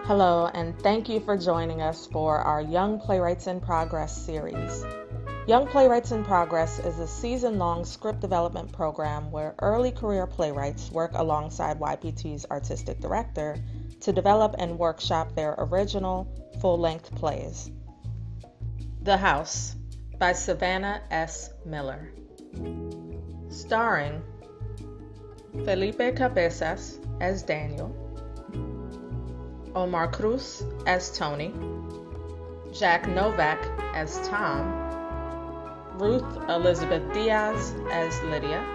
Hello, and thank you for joining us for our Young Playwrights in Progress series. Young Playwrights in Progress is a season-long script development program where early career playwrights work alongside YPT's artistic director to develop and workshop their original, full-length plays. The House by Savannah S. Miller. Starring Felipe Cabezas as Daniel, Omar Cruz as Tony, Jack Novak as Tom, Ruth Elizabeth Diaz as Lydia,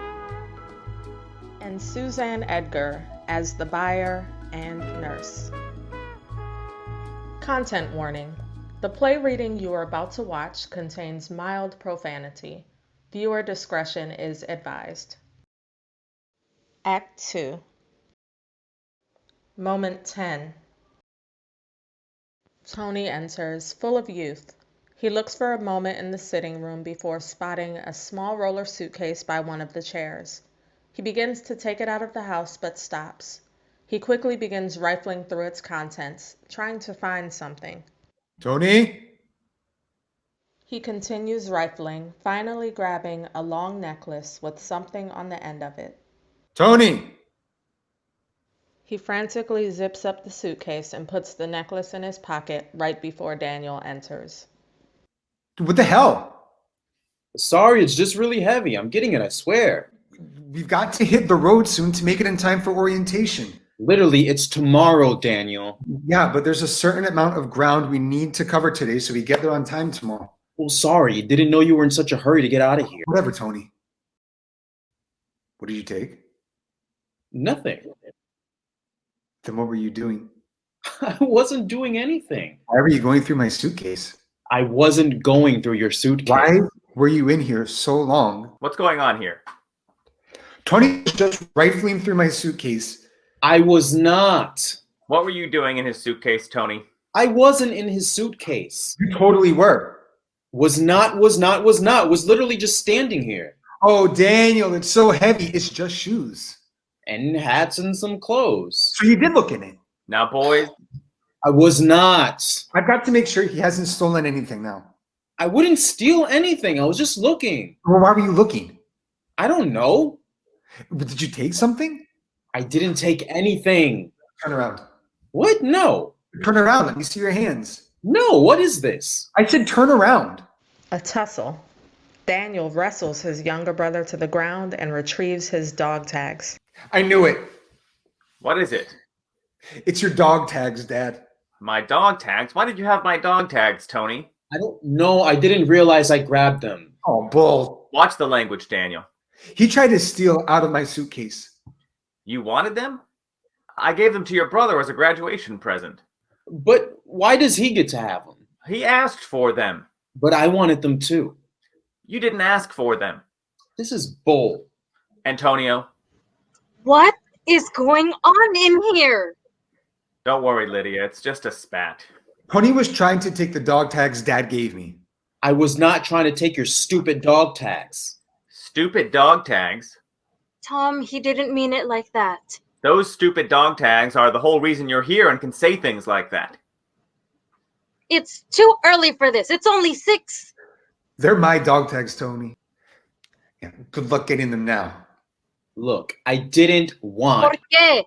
and Suzanne Edgar as the buyer and nurse. Content warning. The play reading you are about to watch contains mild profanity. Viewer discretion is advised. Act 2. Moment 10. Tony enters, full of youth. He looks for a moment in the sitting room before spotting a small roller suitcase by one of the chairs. He begins to take it out of the house but stops. He quickly begins rifling through its contents, trying to find something. Tony? He continues rifling, finally grabbing a long necklace with something on the end of it. Tony! He frantically zips up the suitcase and puts the necklace in his pocket right before Daniel enters. What the hell? Sorry, it's just really heavy. I'm getting it, I swear. We've got to hit the road soon to make it in time for orientation. Literally, it's tomorrow, Daniel. Yeah, but there's a certain amount of ground we need to cover today so we get there on time tomorrow. Well, sorry, didn't know you were in such a hurry to get out of here. Whatever, Tony. What did you take? Nothing. Then what were you doing? I wasn't doing anything. Why were you going through my suitcase? I wasn't going through your suitcase. Why were you in here so long? What's going on here? Tony was just rifling through my suitcase. I was not. What were you doing in his suitcase, Tony? I wasn't in his suitcase. You totally were. Was not. Was literally just standing here. Oh, Daniel, it's so heavy. It's just shoes. And hats and some clothes. So you did look in it. Now, boys, I was not. I've got to make sure he hasn't stolen anything now. I wouldn't steal anything. I was just looking. Well, why were you looking? I don't know. Did you take something? I didn't take anything. Turn around. What? No. Turn around. Let me see your hands. No, what is this? I said turn around. A tussle. Daniel wrestles his younger brother to the ground and retrieves his dog tags. I knew it. what is it? It's your dog tags, Dad. My dog tags? Why did you have my dog tags, Tony? I don't know. I didn't realize I grabbed them. Oh, bull. Watch the language, Daniel. He tried to steal out of my suitcase. You wanted them? I gave them to your brother as a graduation present. But why does he get to have them? He asked for them. But I wanted them too. You didn't ask for them. This is bull. Antonio, What is going on in here? don't worry, Lydia. It's just a spat. Tony was trying to take the dog tags Dad gave me. I was not trying to take your stupid dog tags. Stupid dog tags? Tom, he didn't mean it like that. Those stupid dog tags are the whole reason you're here and can say things like that. It's too early for this. It's only 6. They're my dog tags, Tony. Yeah, good luck getting them now. Look, I didn't ¿Por want. qué?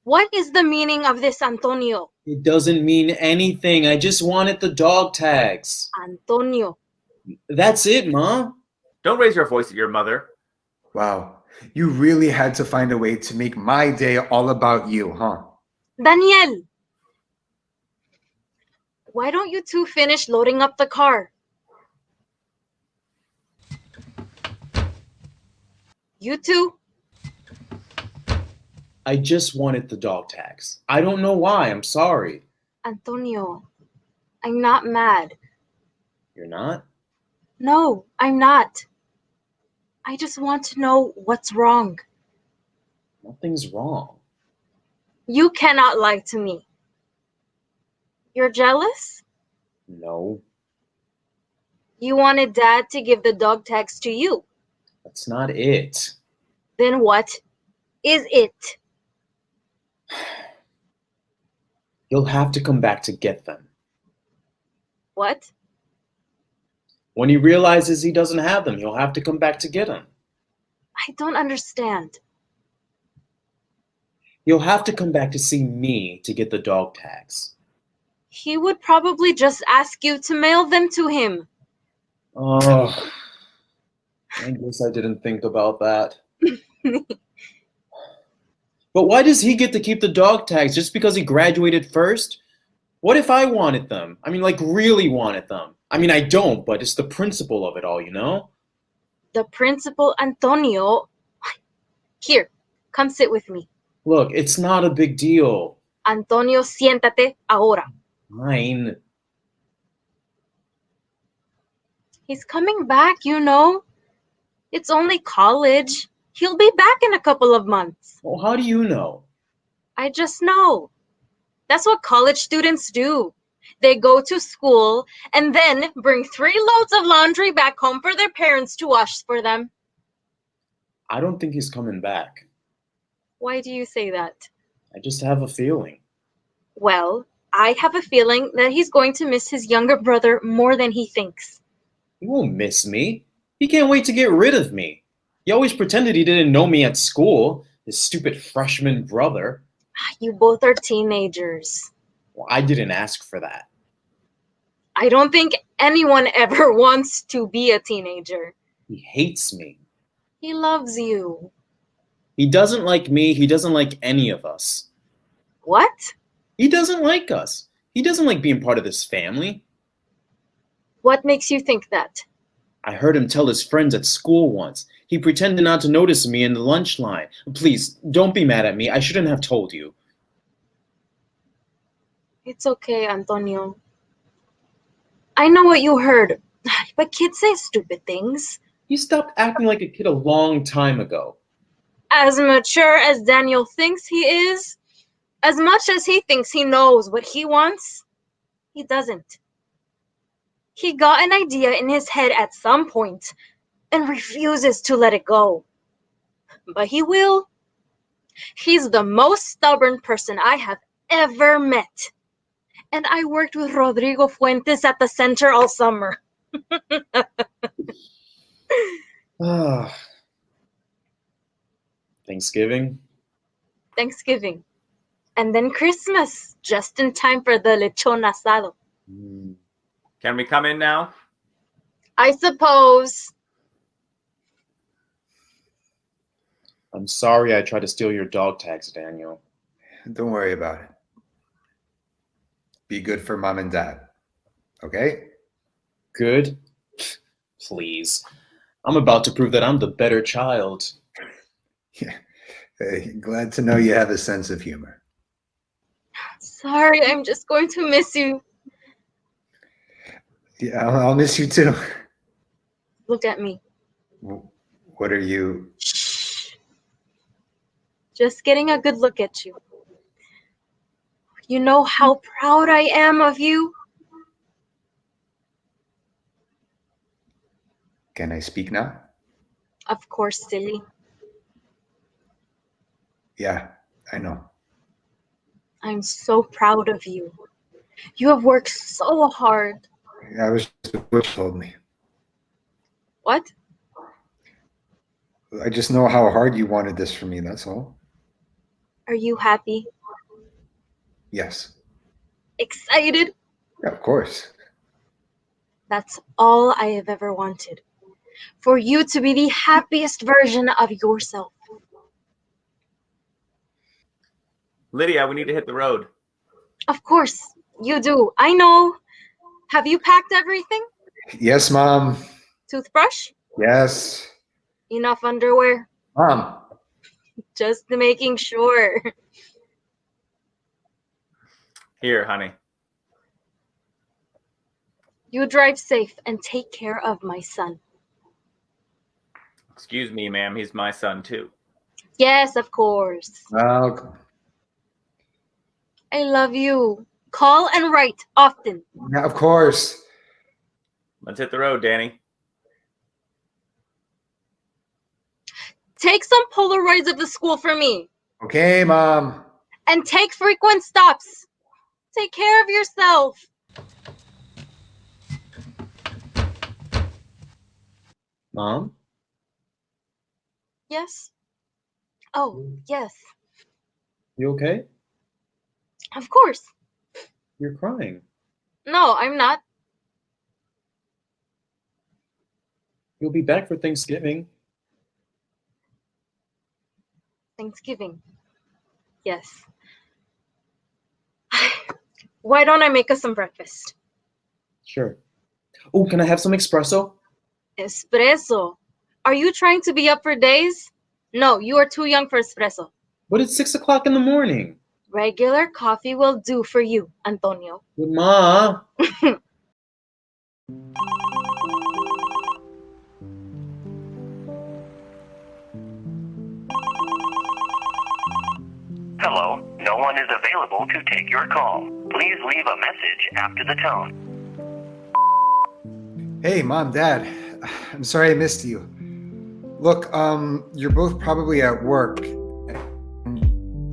What is the meaning of this, Antonio? It doesn't mean anything. I just wanted the dog tags. Antonio. That's it, Ma. Don't raise your voice at your mother. Wow. You really had to find a way to make my day all about you, huh? Daniel. Why don't you two finish loading up the car? You two? I just wanted the dog tags. I don't know why. I'm sorry. Antonio, I'm not mad. You're not? No, I'm not. I just want to know what's wrong. Nothing's wrong. You cannot lie to me. You're jealous? No, You wanted Dad to give the dog tags to you. that's not it. Then what is it? He'll have to come back to get them. What? When he realizes he doesn't have them, he'll have to come back to get them. I don't understand. He'll have to come back to see me to get the dog tags. He would probably just ask you to mail them to him. Oh, I guess I didn't think about that. But why does he get to keep the dog tags just because he graduated first? What if I wanted them? I mean, like, really wanted them. I mean, I don't, but it's the principle of it all, you know? The principal Antonio. Here, come sit with me. Look, it's not a big deal. Antonio, siéntate ahora. Fine. He's coming back, you know. It's only college. He'll be back in a couple of months. Well, how do you know? I just know. That's what college students do. They go to school and then bring 3 loads of laundry back home for their parents to wash for them. I don't think he's coming back. Why do you say that? I just have a feeling. Well, I have a feeling that he's going to miss his younger brother more than he thinks. He won't miss me. He can't wait to get rid of me. He always pretended he didn't know me at school, his stupid freshman brother. You both are teenagers. Well, I didn't ask for that. I don't think anyone ever wants to be a teenager. He hates me. He loves you. He doesn't like me. He doesn't like any of us. What? He doesn't like us. He doesn't like being part of this family. What makes you think that? I heard him tell his friends at school once. He pretended not to notice me in the lunch line. Please, don't be mad at me. I shouldn't have told you. It's okay, Antonio. I know what you heard, but kids say stupid things. You stopped acting like a kid a long time ago. As mature as Daniel thinks he is, as much as he thinks he knows what he wants, he doesn't. He got an idea in his head at some point and refuses to let it go. But he will. He's the most stubborn person I have ever met. And I worked with Rodrigo Fuentes at the center all summer. Thanksgiving? Thanksgiving. And then Christmas, just in time for the lechon asado. Can we come in now? I suppose. I'm sorry I tried to steal your dog tags, Daniel. Don't worry about it. Be good for mom and dad. Okay? Good? Please. I'm about to prove that I'm the better child. Yeah. Hey, glad to know you have a sense of humor. Sorry, I'm just going to miss you. Yeah, I'll miss you too. Look at me. What are you? Shh. Just getting a good look at you. You know how proud I am of you? Can I speak now? Of course, silly. Yeah, I know. I'm so proud of you. You have worked so hard. I was just what you told me. What? I just know how hard you wanted this for me, that's all. Are you happy? Yes. Excited? Yeah, of course. That's all I have ever wanted. For you to be the happiest version of yourself. Lydia, we need to hit the road. Of course, you do. I know. Have you packed everything? Yes, Mom. Toothbrush? Yes. Enough underwear? Mom. Just making sure. Here, honey. You drive safe and take care of my son. Excuse me, ma'am. He's my son, too. Yes, of course. Well, I love you. Call and write often. yeah, of course. Let's hit the road, Danny. Take some Polaroids of the school for me. Okay, Mom. And take frequent stops. Take care of yourself. Mom? Yes? Oh, yes. You okay? Of course. You're crying. No, I'm not. You'll be back for Thanksgiving. Thanksgiving. Yes. Why don't I make us some breakfast? Sure. Oh, can I have some espresso? Espresso. Are you trying to be up for days? No, you are too young for espresso. But it's 6 o'clock in the morning. Regular coffee will do for you, Antonio. But Ma. Hello, no one is available to take your call. Please leave a message after the tone. Hey, Mom, Dad. I'm sorry I missed you. Look, you're both probably at work.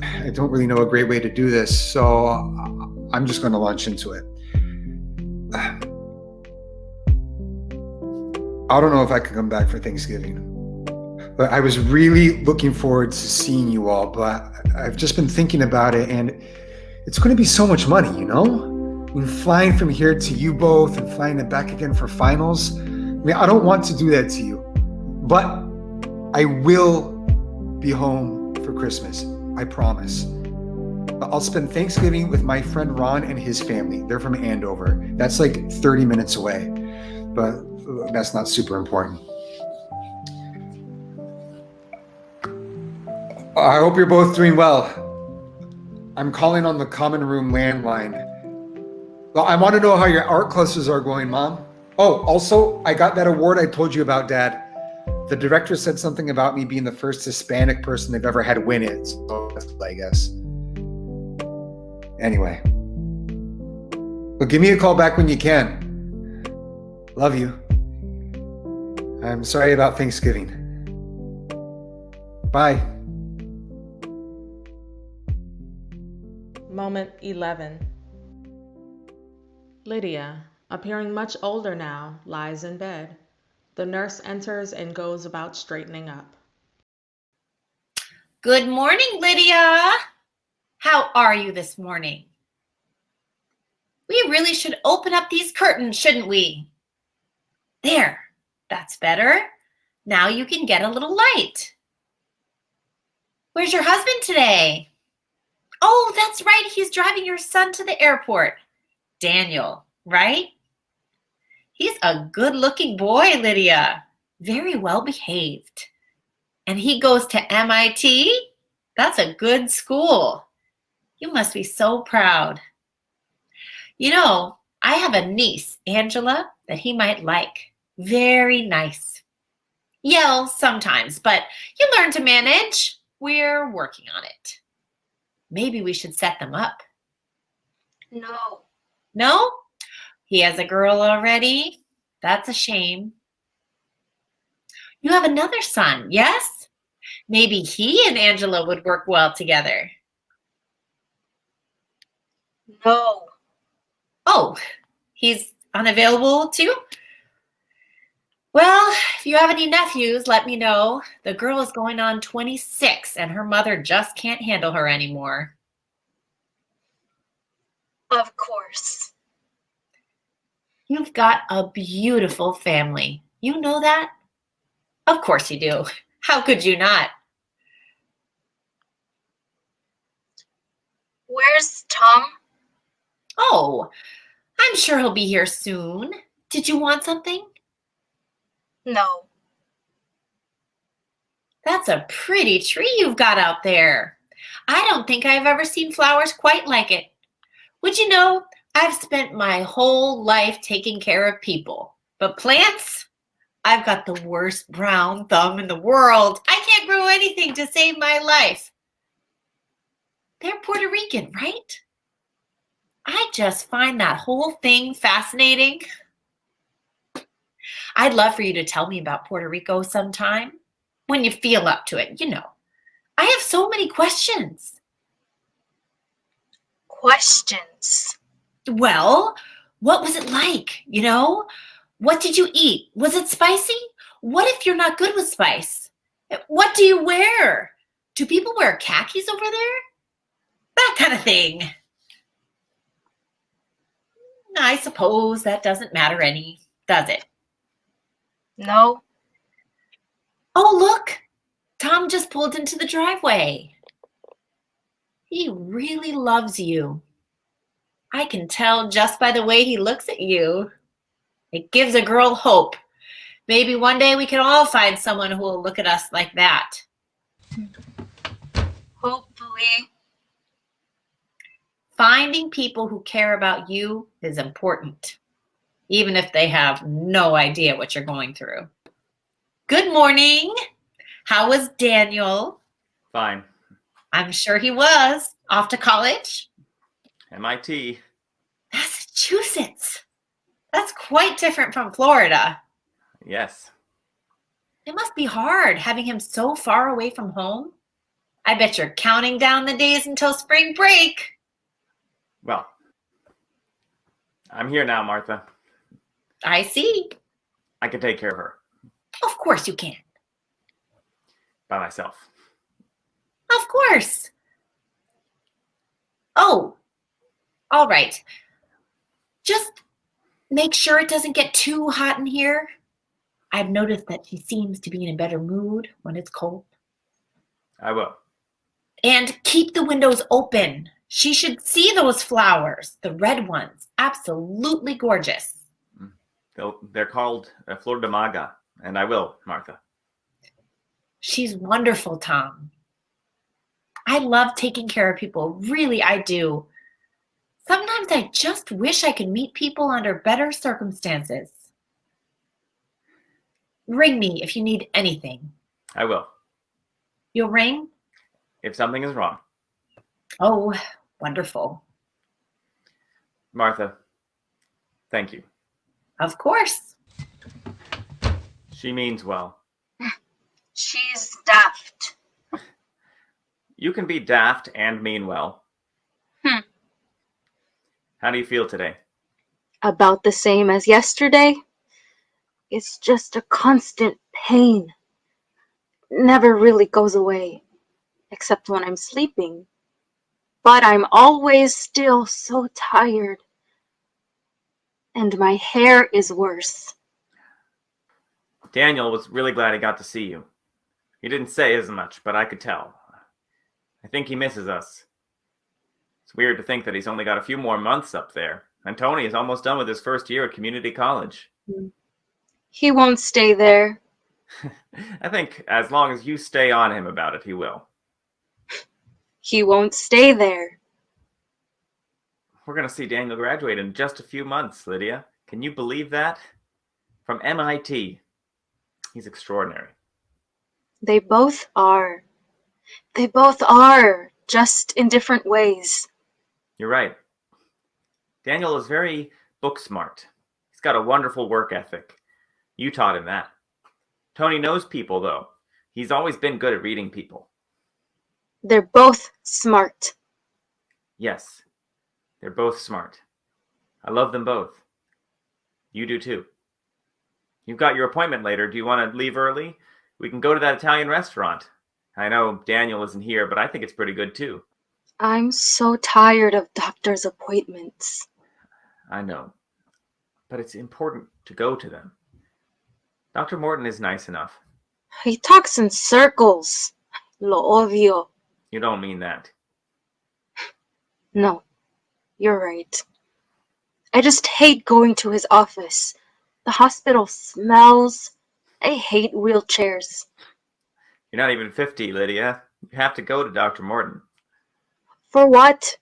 I don't really know a great way to do this, so I'm just going to launch into it. I don't know if I can come back for Thanksgiving. But I was really looking forward to seeing you all, but I've just been thinking about it, and it's going to be so much money, you know? I mean, flying from here to you both and flying it back again for finals. I mean, I don't want to do that to you, but I will be home for Christmas. I promise. But I'll spend Thanksgiving with my friend Ron and his family. They're from Andover. That's like 30 minutes away, but that's not super important. I hope you're both doing well. I'm calling on the common room landline. Well, I want to know how your art classes are going, Mom. Oh, also, I got that award I told you about, Dad. The director said something about me being the first Hispanic person they've ever had win it, so that's I guess. Anyway. But give me a call back when you can. Love you. I'm sorry about Thanksgiving. Bye. Moment 11. Lydia, appearing much older now, lies in bed. The nurse enters and goes about straightening up. Good morning, Lydia. How are you this morning? We really should open up these curtains, shouldn't we? There, that's better. Now you can get a little light. Where's your husband today? Oh, that's right. He's driving your son to the airport. Daniel, right? He's a good-looking boy, Lydia. Very well behaved. And he goes to MIT? That's a good school. You must be so proud. You know, I have a niece, Angela, that he might like. Very nice. Yells sometimes, but you learn to manage. We're working on it. Maybe we should set them up. No. No? He has a girl already? That's a shame. You have another son, yes? Maybe he and Angela would work well together. No. Oh, he's unavailable too? Well, if you have any nephews, let me know. The girl is going on 26 and her mother just can't handle her anymore. Of course. You've got a beautiful family. You know that? Of course you do. How could you not? Where's Tom? Oh, I'm sure he'll be here soon. Did you want something? No. That's a pretty tree you've got out there. I don't think I've ever seen flowers quite like it. Would you know, I've spent my whole life taking care of people, but plants? I've got the worst brown thumb in the world. I can't grow anything to save my life. They're Puerto Rican, right? I just find that whole thing fascinating. I'd love for you to tell me about Puerto Rico sometime when you feel up to it, you know. I have so many questions. questions. Well, what was it like? What did you eat? Was it spicy? What if you're not good with spice? What do you wear? Do people wear khakis over there? That kind of thing. I suppose that doesn't matter any, does it? No. Oh, look! Tom just pulled into the driveway. He really loves you. I can tell just by the way he looks at you. It gives a girl hope. Maybe one day we can all find someone who will look at us like that. Hopefully. Finding people who care about you is important, even if they have no idea what you're going through. Good morning. How was Daniel? Fine. I'm sure he was. Off to college? MIT. Massachusetts. That's quite different from Florida. Yes. It must be hard having him so far away from home. I bet you're counting down the days until spring break. Well, I'm here now, Martha. I see. I can take care of her Of course you can. by myself. Of course. Oh, all right. Just make sure it doesn't get too hot in here. I've noticed that she seems to be in a better mood when it's cold. I will. And keep the windows open. She should see those flowers, the red ones. Absolutely gorgeous. They're called Flor de Maga, and I will, Martha. She's wonderful, Tom. I love taking care of people. Really, I do. Sometimes I just wish I could meet people under better circumstances. Ring me if you need anything. I will. You'll ring? If something is wrong. Oh, wonderful. Martha, thank you. Of course. She means well. She's daft. You can be daft and mean well. How do you feel today? About the same as yesterday. It's just a constant pain. Never really goes away, except when I'm sleeping. But I'm always still so tired. And my hair is worse. Daniel was really glad he got to see you. He didn't say as much, but I could tell. I think he misses us. It's weird to think that he's only got a few more months up there, and Tony is almost done with his first year at community college. He won't stay there. I think as long as you stay on him about it, he will. He won't stay there. We're going to see Daniel graduate in just a few months, Lydia. Can you believe that? From MIT. He's extraordinary. They both are. They both are, just in different ways. You're right. Daniel is very book smart. He's got a wonderful work ethic. You taught him that. Tony knows people, though. He's always been good at reading people. They're both smart. Yes, they're both smart. I love them both. You do too. You've got your appointment later. Do you want to leave early? We can go to that Italian restaurant. I know Daniel isn't here, but I think it's pretty good too. I'm so tired of doctor's appointments. I know, but it's important to go to them. Dr. Morton is nice enough. He talks in circles. Lo odio. You don't mean that. No, you're right. I just hate going to his office. The hospital smells. I hate wheelchairs. You're not even 50, Lydia. You have to go to Dr. Morton. For what?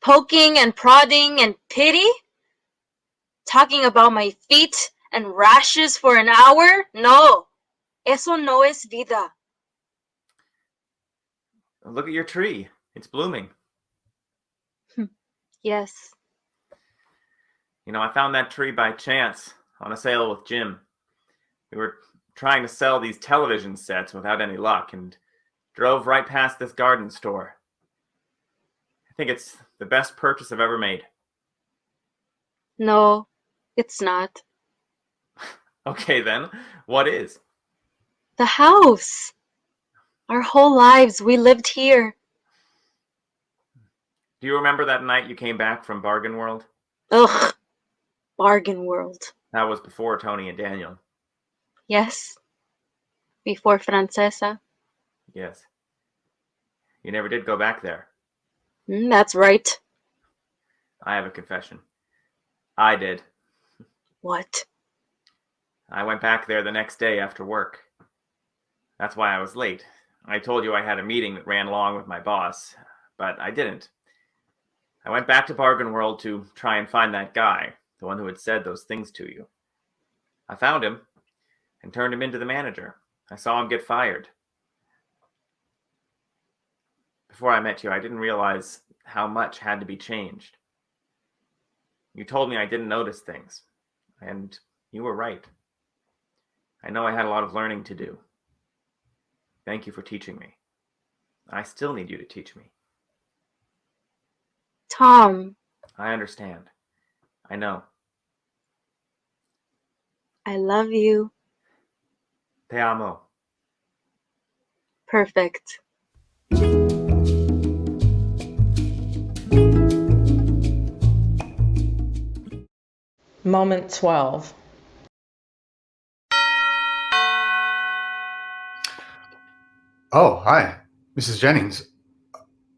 Poking and prodding and pity? Talking about my feet and rashes for an hour? No. Eso no es vida. Look at your tree. It's blooming. Yes. You know, I found that tree by chance on a sale with Jim. We were trying to sell these television sets without any luck and drove right past this garden store. think it's the best purchase I've ever made. No, it's not. Okay, then. What is? The house. Our whole lives, we lived here. Do you remember that night you came back from Bargain World? Ugh, bargain world. That was before Tony and Daniel. Yes, before Francesa. Yes. You never did go back there. That's right. I have a confession. I did. What? I went back there the next day after work. That's why I was late. I told you I had a meeting that ran long with my boss, but I didn't. I went back to Bargain World to try and find that guy, the one who had said those things to you. I found him and turned him into the manager. I saw him get fired. Before I met you, I didn't realize how much had to be changed. You told me I didn't notice things, and you were right. I know I had a lot of learning to do. Thank you for teaching me. I still need you to teach me. Tom, I understand. I know. I love you. Te amo. Perfect. Moment 12. Oh, hi, Mrs. Jennings.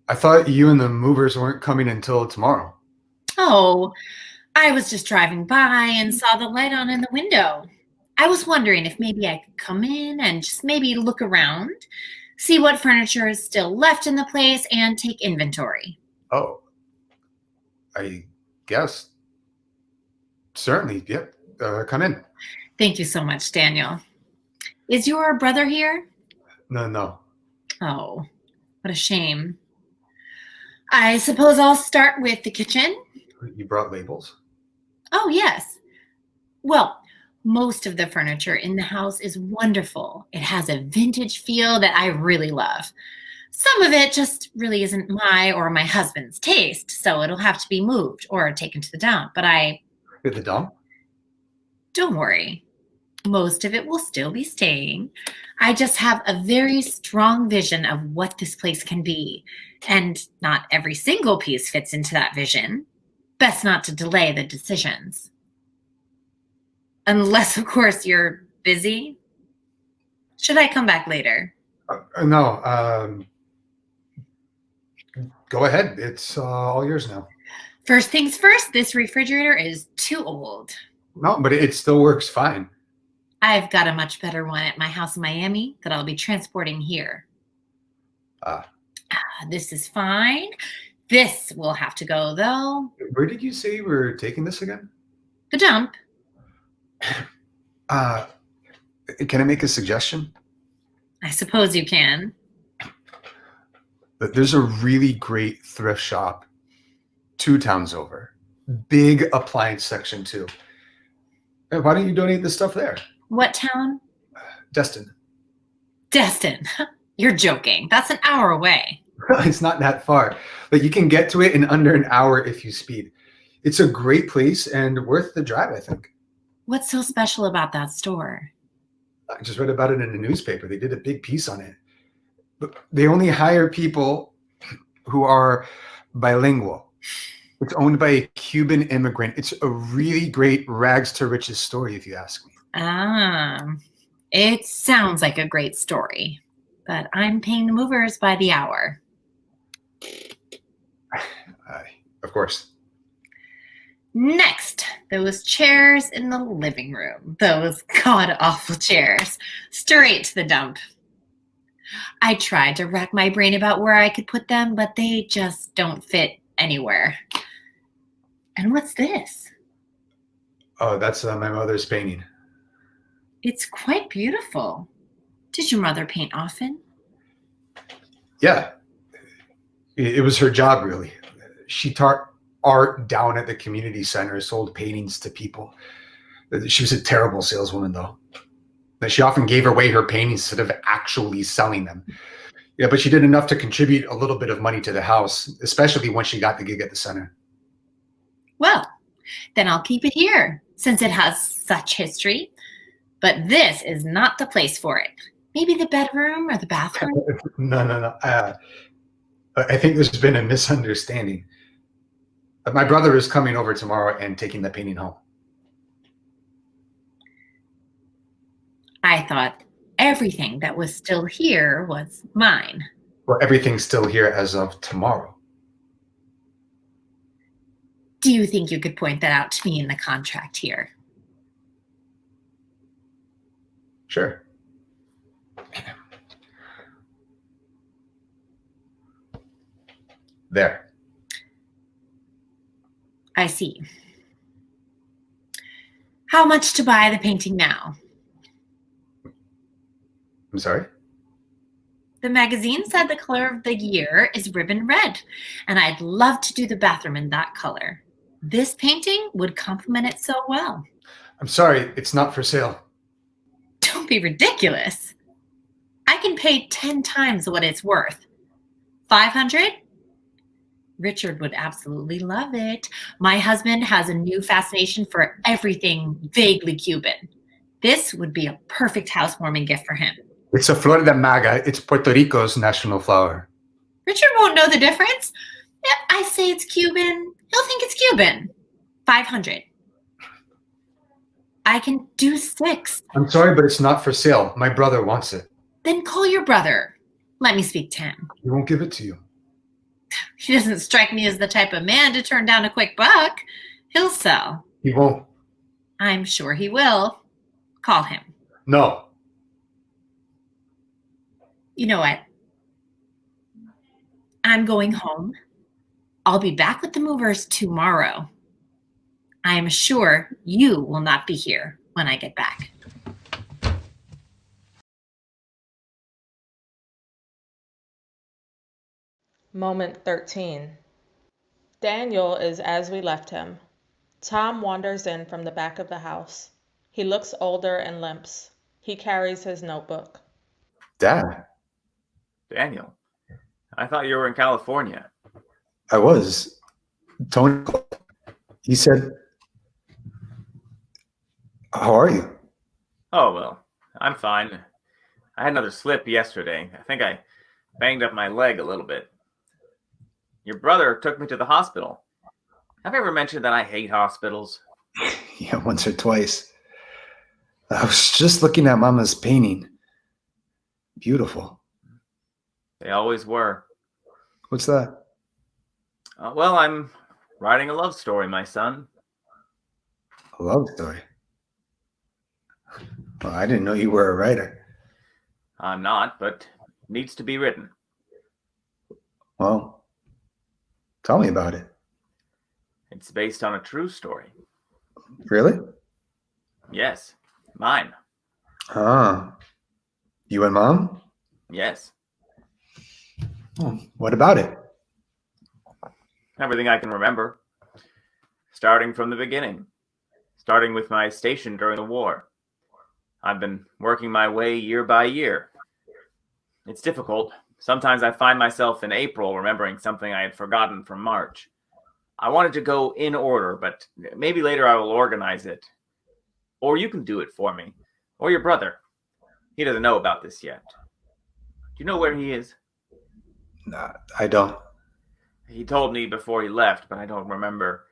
I thought you and the movers weren't coming until tomorrow. Oh, I was just driving by and saw the light on in the window. I was wondering if maybe I could come in and just maybe look around, see what furniture is still left in the place, and take inventory. Oh, I guess. Certainly, yep. Come in. Thank you so much, Daniel. Is your brother here? No. Oh, what a shame. I suppose I'll start with the kitchen. You brought labels? Oh, yes. Well, most of the furniture in the house is wonderful. It has a vintage feel that I really love. Some of it just really isn't my or my husband's taste, so it'll have to be moved or taken to the dump. But At the dump? don't worry. Most of it will still be staying. I just have a very strong vision of what this place can be. And not every single piece fits into that vision. Best not to delay the decisions. Unless, of course, you're busy. Should I come back later? No. Go ahead. It's all yours now. First things first, this refrigerator is too old. No, but it still works fine. I've got a much better one at my house in Miami that I'll be transporting here. This is fine. This will have to go, though. Where did you say we're taking this again? The dump. Can I make a suggestion? I suppose you can. There's a really great thrift shop 2 towns over. Big appliance section, too. Hey, why don't you donate this stuff there? What town? Destin. Destin. You're joking. That's an hour away. It's not that far. But you can get to it in under an hour if you speed. It's a great place and worth the drive, I think. What's so special about that store? I just read about it in the newspaper. They did a big piece on it. But they only hire people who are bilingual. It's owned by a Cuban immigrant. It's a really great rags to riches story, if you ask me. It sounds like a great story, but I'm paying the movers by the hour. Of course. Next, those chairs in the living room. Those god-awful chairs. Straight to the dump. I tried to rack my brain about where I could put them, but they just don't fit anywhere. And what's this? Oh, that's my mother's painting. It's quite beautiful. Did your mother paint often? Yeah. It was her job, really. She taught art down at the community center, sold paintings to people. She was a terrible saleswoman, though. She often gave away her paintings instead of actually selling them. Yeah, but she did enough to contribute a little bit of money to the house, especially when she got the gig at the center. Well, then I'll keep it here, since it has such history. But this is not the place for it. Maybe the bedroom or the bathroom? No. I think there's been a misunderstanding. My brother is coming over tomorrow and taking the painting home. I thought everything that was still here was mine. Well, everything's still here as of tomorrow. Do you think you could point that out to me in the contract here? Sure. There. I see. How much to buy the painting now? I'm sorry? The magazine said the color of the year is ribbon red, and I'd love to do the bathroom in that color. This painting would complement it so well. I'm sorry, it's not for sale. Don't be ridiculous. I can pay 10 times what it's worth. 500? Richard would absolutely love it. My husband has a new fascination for everything vaguely Cuban. This would be a perfect housewarming gift for him. It's a flor de maga. It's Puerto Rico's national flower. Richard won't know the difference. If I say it's Cuban, he'll think it's Cuban. 500. I can do 6. I'm sorry, but it's not for sale. My brother wants it. Then call your brother. Let me speak to him. He won't give it to you. He doesn't strike me as the type of man to turn down a quick buck. He'll sell. He won't. I'm sure he will. Call him. No. You know what? I'm going home. I'll be back with the movers tomorrow. I am sure you will not be here when I get back. Moment 13. Daniel is as we left him. Tom wanders in from the back of the house. He looks older and limps. He carries his notebook. Dad, Daniel, I thought you were in California. I was. Tony called. He said, how are you? Oh, well, I'm fine. I had another slip yesterday. I think I banged up my leg a little bit. Your brother took me to the hospital. Have I ever mentioned that I hate hospitals? Yeah, once or twice. I was just looking at Mama's painting. Beautiful. They always were. What's that? Well, I'm writing a love story, my son. A love story. Well, I didn't know you were a writer. I'm not, but it needs to be written. Well, tell me about it. It's based on a true story. Really? Yes, mine. Ah. You and Mom? Yes. Oh, what about it? Everything I can remember. Starting from the beginning. Starting with my station during the war. I've been working my way year by year. It's difficult. Sometimes I find myself in April remembering something I had forgotten from March. I wanted to go in order, but maybe later I will organize it. Or you can do it for me. Or your brother. He doesn't know about this yet. Do you know where he is? Nah, I don't. He told me before he left, but I don't remember.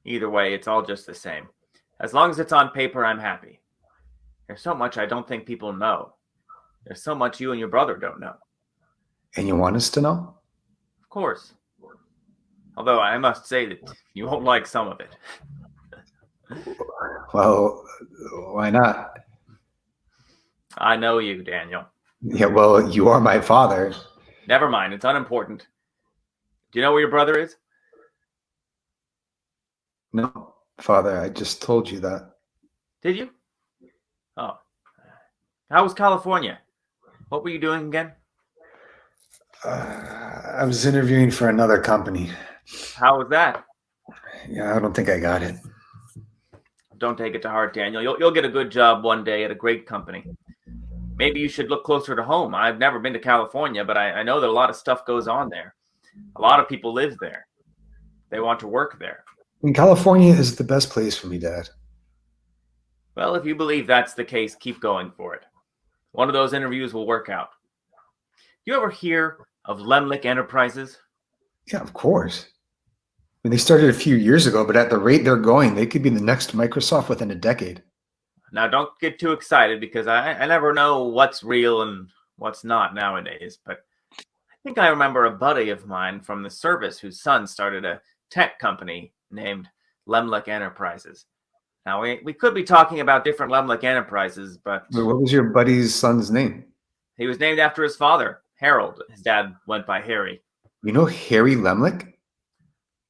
Either way, it's all just the same. As long as it's on paper, I'm happy. There's so much I don't think people know. There's so much you and your brother don't know. And you want us to know? Of course. Although I must say that you won't like some of it. Well, why not? I know you, Daniel. Yeah, well, you are my father. Never mind, it's unimportant. Do you know where your brother is? No, Father, I just told you that. Did you? Oh. How was California? What were you doing again? I was interviewing for another company. How was that? Yeah, I don't think I got it. Don't take it to heart, Daniel. You'll get a good job one day at a great company. Maybe you should look closer to home. I've never been to California, but I know that a lot of stuff goes on there. A lot of people live there. They want to work there. California is the best place for me, Dad. Well, if you believe that's the case, keep going for it. One of those interviews will work out. You ever hear of Lemlick Enterprises? Yeah, of course. They started a few years ago, but at the rate they're going, they could be the next Microsoft within a decade. Now, don't get too excited because I never know what's real and what's not nowadays. But I think I remember a buddy of mine from the service whose son started a tech company named Lemlick Enterprises. Now, we could be talking about different Lemlick Enterprises, but... What was your buddy's son's name? He was named after his father, Harold. His dad went by Harry. You know Harry Lemlick?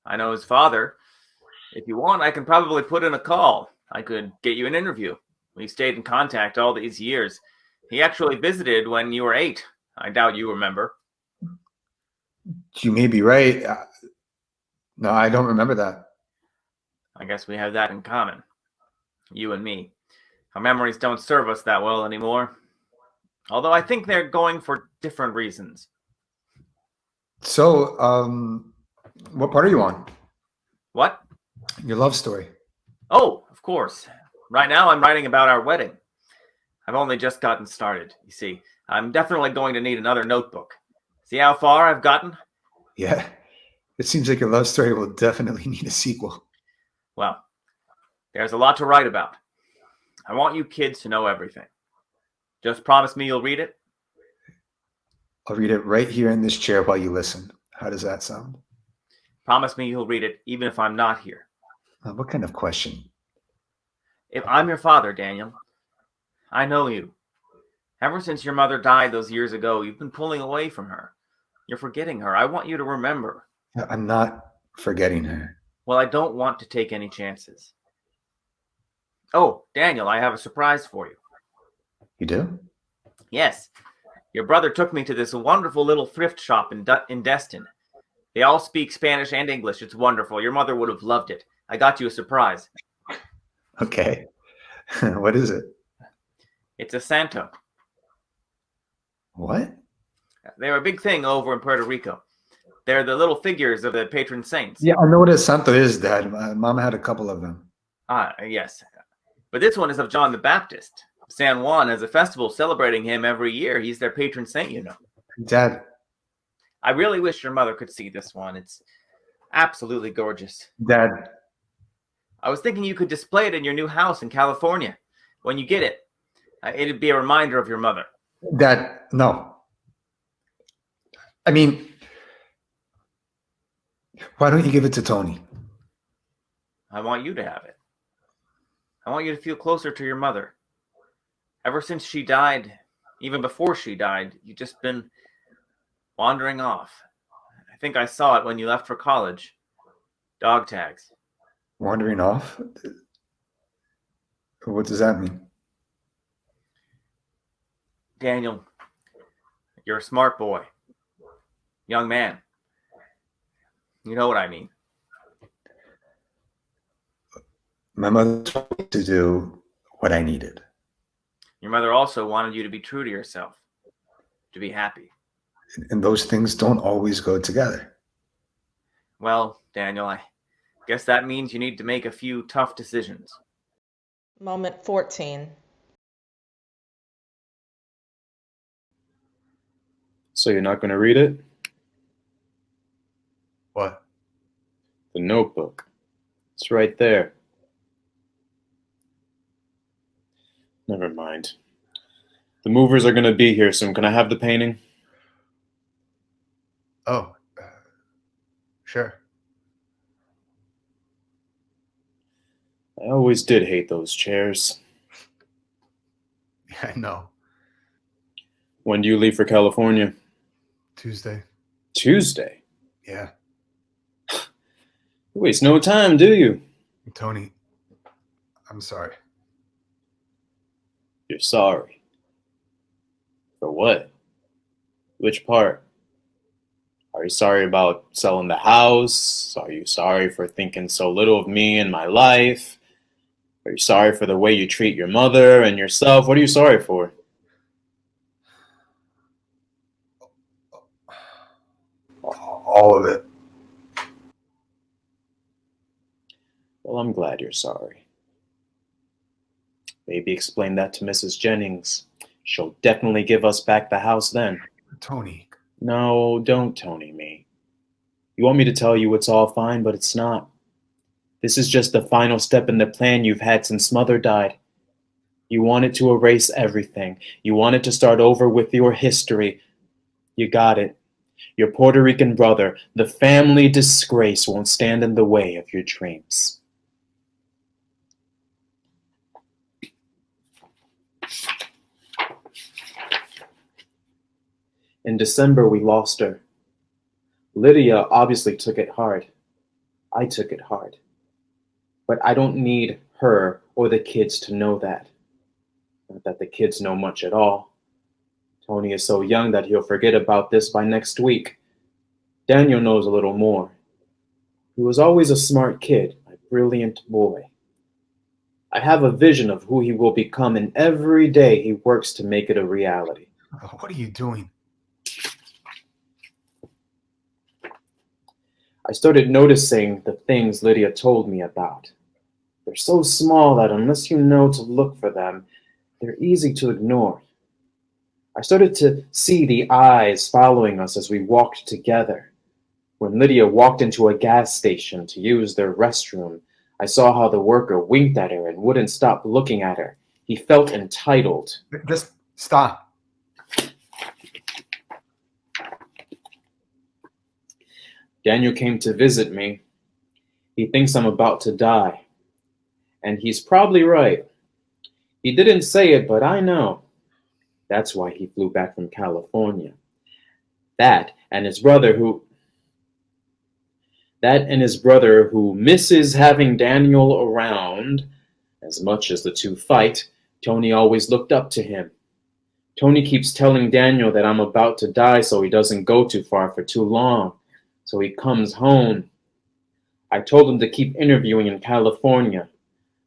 I know his father. If you want, I can probably put in a call. I could get you an interview. We've stayed in contact all these years. He actually visited when you were 8. I doubt you remember. You may be right. No, I don't remember that. I guess we have that in common. You and me. Our memories don't serve us that well anymore. Although I think they're going for different reasons. So, what part are you on? What? Your love story. Oh, of course. Right now I'm writing about our wedding. I've only just gotten started, you see. I'm definitely going to need another notebook. See how far I've gotten? Yeah. It seems like your love story will definitely need a sequel. Well, there's a lot to write about. I want you kids to know everything. Just promise me you'll read it? I'll read it right here in this chair while you listen. How does that sound? Promise me you'll read it even if I'm not here. What kind of question? If I'm your father, Daniel, I know you. Ever since your mother died those years ago, you've been pulling away from her. You're forgetting her. I want you to remember. I'm not forgetting her. Well, I don't want to take any chances. Oh, Daniel, I have a surprise for you. You do? Yes. Your brother took me to this wonderful little thrift shop in Destin. They all speak Spanish and English. It's wonderful. Your mother would have loved it. I got you a surprise. Okay. What is it? It's a Santo. What? They're a big thing over in Puerto Rico. They're the little figures of the patron saints. Yeah, I know what a Santo is, Dad. My mom had a couple of them. Yes. But this one is of John the Baptist. San Juan has a festival celebrating him every year. He's their patron saint, you know. Dad. I really wish your mother could see this one. It's absolutely gorgeous. Dad. I was thinking you could display it in your new house in California. When you get it, it'd be a reminder of your mother. Dad, no. I mean, why don't you give it to Tony? I want you to have it. I want you to feel closer to your mother. Ever since she died, even before she died, you've just been wandering off. I think I saw it when you left for college. Dog tags. Wandering off? What does that mean? Daniel, you're a smart boy. Young man. You know what I mean. My mother told me to do what I needed. Your mother also wanted you to be true to yourself, to be happy. And those things don't always go together. Well, Daniel, I guess that means you need to make a few tough decisions. Moment 14. So you're not going to read it? What? The notebook. It's right there. Never mind. The movers are going to be here soon. Can I have the painting? Oh, sure. I always did hate those chairs. Yeah, I know. When do you leave for California? Tuesday. Tuesday? Yeah. You waste no time, do you? Tony, I'm sorry. You're sorry. For what? Which part? Are you sorry about selling the house? Are you sorry for thinking so little of me and my life? Are you sorry for the way you treat your mother and yourself? What are you sorry for? all of it. Well, I'm glad you're sorry. Maybe explain that to Mrs. Jennings. She'll definitely give us back the house then. Tony. No, don't Tony me. You want me to tell you it's all fine, but it's not. This is just the final step in the plan you've had since Mother died. You wanted to erase everything. You wanted to start over with your history. You got it. Your Puerto Rican brother, the family disgrace, won't stand in the way of your dreams. In December, we lost her. Lydia obviously took it hard. I took it hard. But I don't need her or the kids to know that. Not that the kids know much at all. Tony is so young that he'll forget about this by next week. Daniel knows a little more. He was always a smart kid, a brilliant boy. I have a vision of who he will become, and every day he works to make it a reality. What are you doing? I started noticing the things Lydia told me about. They're so small that unless you know to look for them, they're easy to ignore. I started to see the eyes following us as we walked together. When Lydia walked into a gas station to use their restroom, I saw how the worker winked at her and wouldn't stop looking at her. He felt entitled. Just stop. Daniel came to visit me. He thinks I'm about to die. And he's probably right. He didn't say it, but I know. That's why he flew back from California. That and his brother who misses having Daniel around. As much as the two fight, Tony always looked up to him. Tony keeps telling Daniel that I'm about to die so he doesn't go too far for too long. So he comes home. I told him to keep interviewing in California.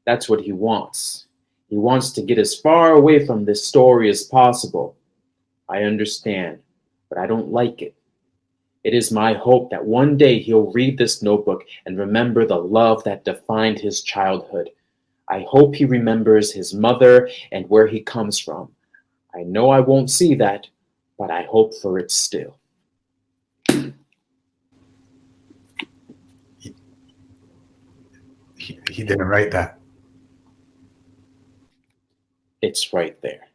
That's what he wants. He wants to get as far away from this story as possible. I understand, but I don't like it. It is my hope that one day he'll read this notebook and remember the love that defined his childhood. I hope he remembers his mother and where he comes from. I know I won't see that, but I hope for it still. He didn't write that. It's right there.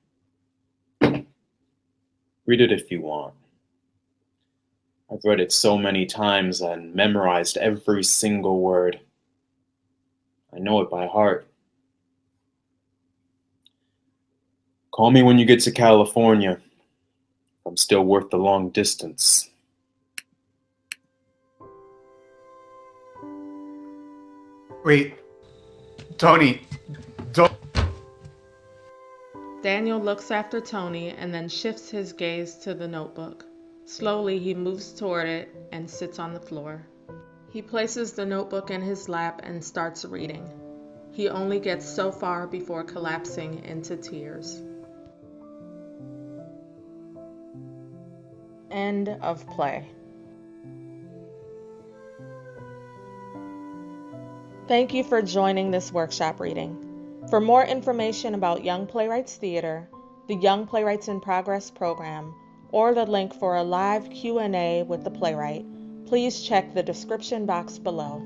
Read it if you want. I've read it so many times and memorized every single word. I know it by heart. Call me when you get to California. I'm still worth the long distance. Wait, Tony, don't. Daniel looks after Tony and then shifts his gaze to the notebook. Slowly, he moves toward it and sits on the floor. He places the notebook in his lap and starts reading. He only gets so far before collapsing into tears. End of play. Thank you for joining this workshop reading. For more information about Young Playwrights Theater, the Young Playwrights in Progress program, or the link for a live Q&A with the playwright, please check the description box below.